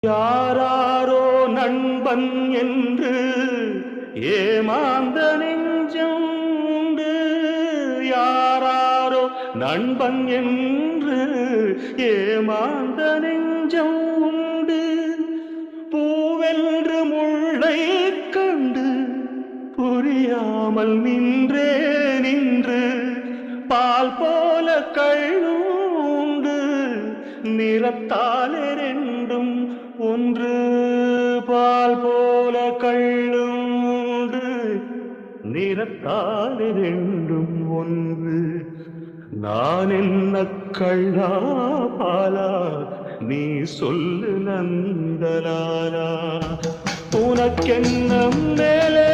யாராரோ நண்பன் என்று ஏமாந்த நெஞ்சம் உண்டு. யாராரோ நண்பன் என்று ஏமாந்த நெஞ்சம் உண்டு. பூவென்று முள்ளை கண்டு புரியாமல் நின்று பால் போல கள்ளுண்டு. நிறத்தாலே ரெண்டும் ஒன்று, பால் போல கள்ளுண்டு. நிறத்தாலே ரெண்டும் ஒன்று. நான் என்ன கள்ளா பாலா, நீ சொல்லு நந்தலாலா. உனக்கென்ன மேலே